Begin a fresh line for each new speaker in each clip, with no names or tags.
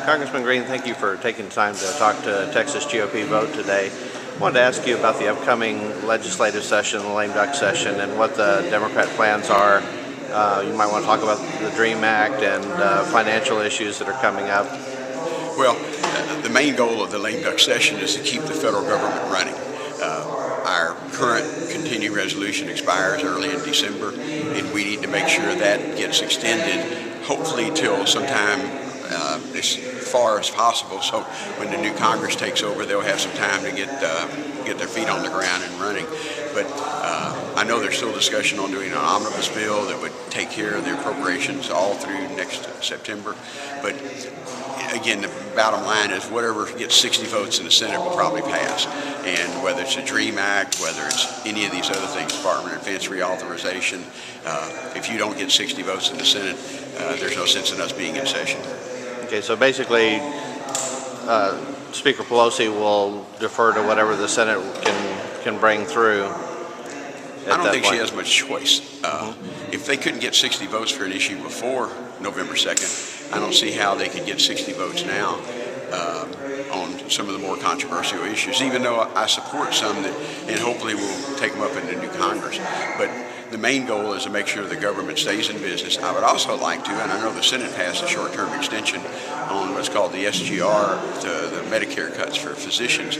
Congressman Green, thank you for taking time to talk to Texas GOP Vote today. I wanted to ask you about the upcoming legislative session, the lame duck session, and what the Democrat plans are. You might want to talk about the DREAM Act and financial issues that are coming up.
Well, the main goal of the lame duck session is to keep the federal government running. Our current continuing resolution expires early in December, and we need to make sure that gets extended, hopefully till sometime as far as possible, so when the new Congress takes over, they'll have some time to get their feet on the ground and running. But I know there's still discussion on doing an omnibus bill that would take care of the appropriations all through next September. But again, the bottom line is whatever gets 60 votes in the Senate will probably pass. And whether it's a DREAM Act, whether it's any of these other things, Department of Defense reauthorization, if you don't get 60 votes in the Senate, there's no sense in us being in session.
Okay, so basically, Speaker Pelosi will defer to whatever the Senate can bring through.
I don't think she has much choice. If they couldn't get 60 votes for an issue before November 2nd, I don't see how they could get 60 votes now on some of the more controversial issues, even though I support some that, and hopefully we'll take them up in the new Congress. But the main goal is to make sure the government stays in business. I would also like to, and I know the Senate passed a short-term extension on what's called the SGR, the Medicare cuts for physicians.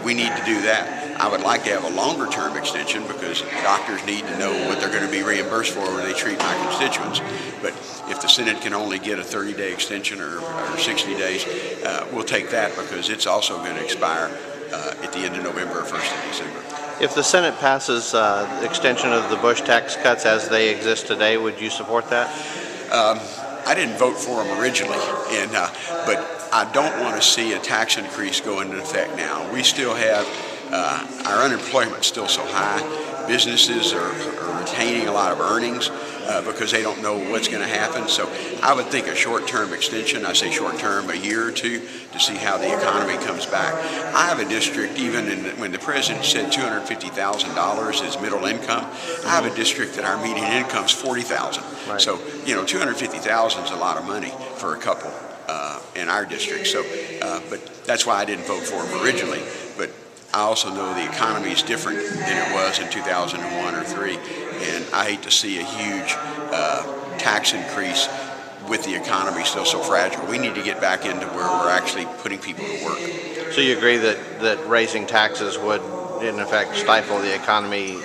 We need to do that. I would like to have a longer-term extension because doctors need to know what they're going to be reimbursed for when they treat my constituents. But if the Senate can only get a 30-day extension or 60 days, we'll take that because it's also going to expire at the end of November or 1st of December.
If the Senate passes the extension of the Bush tax cuts as they exist today, would you support that?
I didn't vote for them originally, but I don't want to see a tax increase go into effect now. We still have, our unemployment's still so high. Businesses are retaining a lot of earnings because they don't know what's going to happen. So I would think a short-term extension, I say short-term, a year or two, to see how the economy comes back. I have a district, even when the president said $250,000 is middle income, I have a district that our median income is $40,000.
Right.
So, $250,000 is a lot of money for a couple in our district. So, but that's why I didn't vote for him originally. But I also know the economy is different than it was in 2001 or 3, and I hate to see a huge tax increase with the economy still so fragile. We need to get back into where we're actually putting people to work.
So you agree that raising taxes would, in effect, stifle the economy,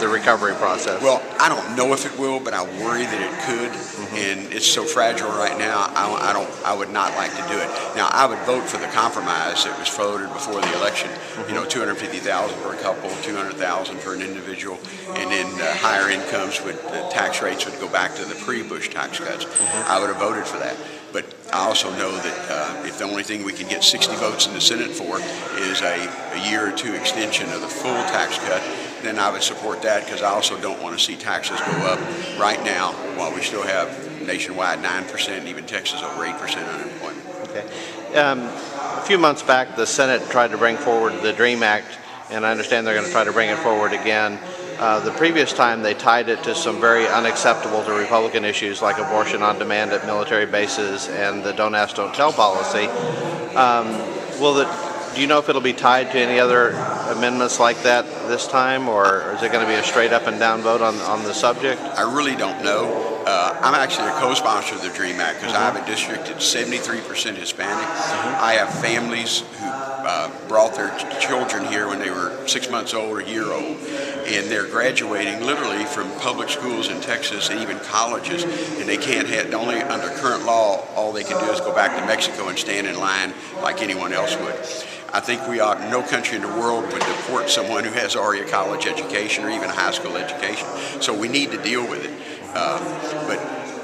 the recovery process?
Well, I don't know if it will, but I worry that it could, and it's so fragile right now. I would not like to do it. Now, I would vote for the compromise that was floated before the election. $250,000 for a couple, $200,000 for an individual, and then higher incomes the tax rates would go back to the pre-Bush tax cuts. I would have voted for that. But I also know that if the only thing we can get 60 votes in the Senate for is a year or two extension of the full tax cut, then I would support that because I also don't want to see taxes go up right now while we still have nationwide 9%, even Texas over 8% unemployment.
Okay. A few months back, the Senate tried to bring forward the DREAM Act, and I understand they're going to try to bring it forward again. The previous time, they tied it to some very unacceptable to Republican issues like abortion on demand at military bases and the don't ask, don't tell policy. Do you know if it'll be tied to any other amendments like that this time, or is it going to be a straight up and down vote on the subject?
I really don't know. I'm actually a co-sponsor of the DREAM Act because I have a district that's 73% Hispanic. I have families who brought their children here when they were 6 months old or a year old, and they're graduating literally from public schools in Texas and even colleges, and they can't have, only under current law, all they can do is go back to Mexico and stand in line like anyone else would. I think no country in the world would deport someone who has already a college education or even a high school education. So we need to deal with it. But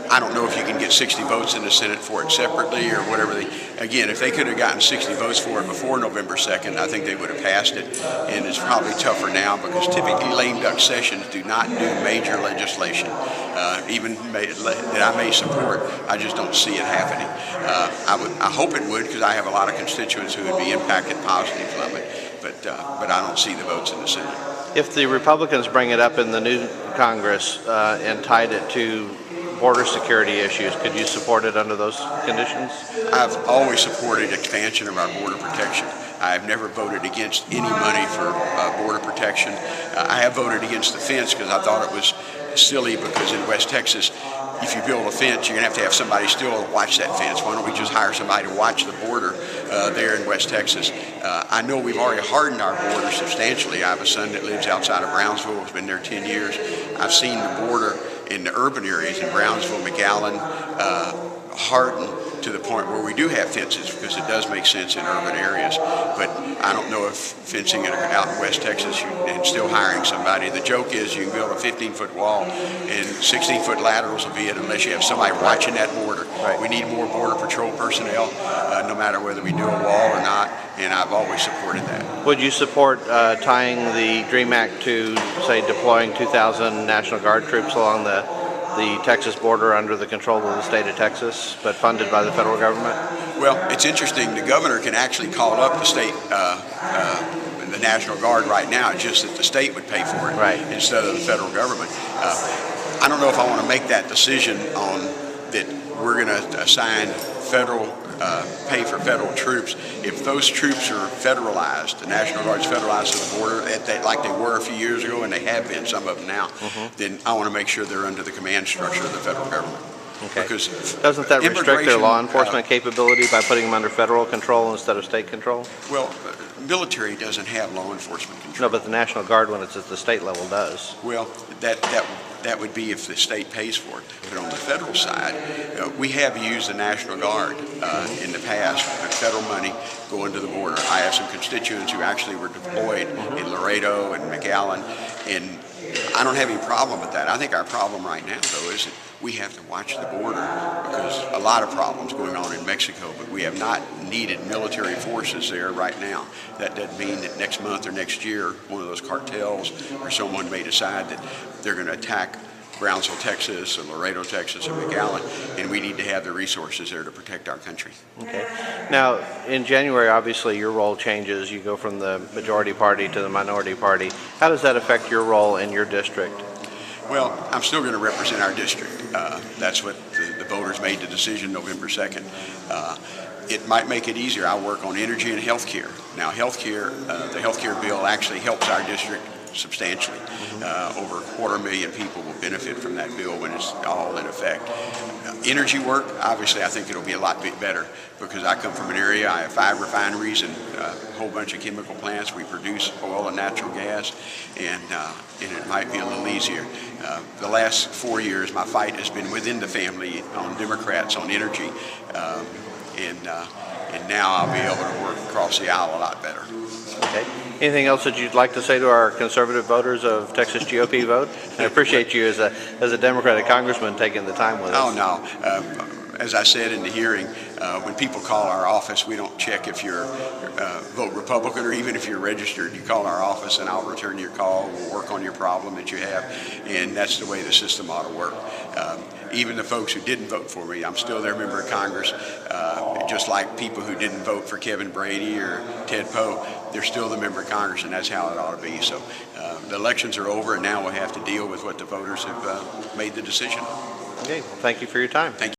I don't know if you can get 60 votes in the Senate for it separately or whatever. Again, if they could have gotten 60 votes for it before November 2nd, I think they would have passed it. And it's probably tougher now because typically lame duck sessions do not do major legislation, even that I may support. I just don't see it happening. I hope it would because I have a lot of constituents who would be impacted positively from it. But I don't see the votes in the Senate.
If the Republicans bring it up in the new Congress and tied it to border security issues. Could you support it under those conditions?
I've always supported expansion of our border protection. I've never voted against any money for border protection. I have voted against the fence because I thought it was silly, because in West Texas, if you build a fence, you're going to have somebody still to watch that fence. Why don't we just hire somebody to watch the border there in West Texas? I know we've already hardened our border substantially. I have a son that lives outside of Brownsville, has been there 10 years. I've seen the border in the urban areas in Brownsville, McAllen, harden to the point where we do have fences, because it does make sense in urban areas. But I don't know if fencing it out in West Texas and still hiring somebody. The joke is you can build a 15-foot wall and 16-foot laterals will be it, unless you have somebody watching that border.
Right.
We need more Border Patrol personnel, no matter whether we do a wall or not, and I've always supported that.
Would you support tying the DREAM Act to, say, deploying 2,000 National Guard troops along the Texas border under the control of the state of Texas, but funded by the federal government?
Well, it's interesting. The governor can actually call up the state, the National Guard right now. It's just that the state would pay for it,
right,
instead of the federal government. I don't know if I want to make that decision on that we're going to assign federal pay for federal troops. If those troops are federalized, the National Guard's federalized to the border, like they were a few years ago, and they have been, some of them now, then I want to make sure they're under the command structure of the federal government.
Okay.
Because
doesn't that restrict their law enforcement capability by putting them under federal control instead of state control?
Well, military doesn't have law enforcement control.
No, but the National Guard, when it's at the state level, does.
Well, that would be if the state pays for it. But on the federal side, we have used the National Guard in the past, federal money going to the border. I have some constituents who actually were deployed in Laredo and McAllen, and I don't have any problem with that. I think our problem right now, though, is that we have to watch the border, because a lot of problems going on in Mexico, but we have not needed military forces there right now. That doesn't mean that next month or next year one of those cartels or someone may decide that they're going to attack Brownsville, Texas, or Laredo, Texas, or McAllen, and we need to have the resources there to protect our country.
Okay. Now, in January, obviously, your role changes. You go from the majority party to the minority party. How does that affect your role in your district?
Well, I'm still going to represent our district. That's what the voters made the decision November 2nd. It might make it easier. I work on energy and health care. Now, the health care bill actually helps our district substantially. Over 250,000 people will benefit from that bill when it's all in effect. Energy work, obviously, I think it'll be a lot better, because I come from an area, I have 5 refineries and a whole bunch of chemical plants. We produce oil and natural gas, and it might be a little easier. The last 4 years, my fight has been within the family on Democrats on energy, and now I'll be able to work across the aisle a lot better.
Okay. Anything else that you'd like to say to our conservative voters of Texas GOP vote? I appreciate you as a Democratic congressman taking the time with us.
Oh, no. As I said in the hearing, when people call our office, we don't check if you're vote Republican or even if you're registered. You call our office and I'll return your call. We'll work on your problem that you have, and that's the way the system ought to work. Even the folks who didn't vote for me, I'm still their member of Congress, just like people who didn't vote for Kevin Brady or Ted Poe, they're still the member of Congress, and that's how it ought to be. So the elections are over, and now we'll have to deal with what the voters have made the decision.
Okay, well, thank you for your time.
Thank you.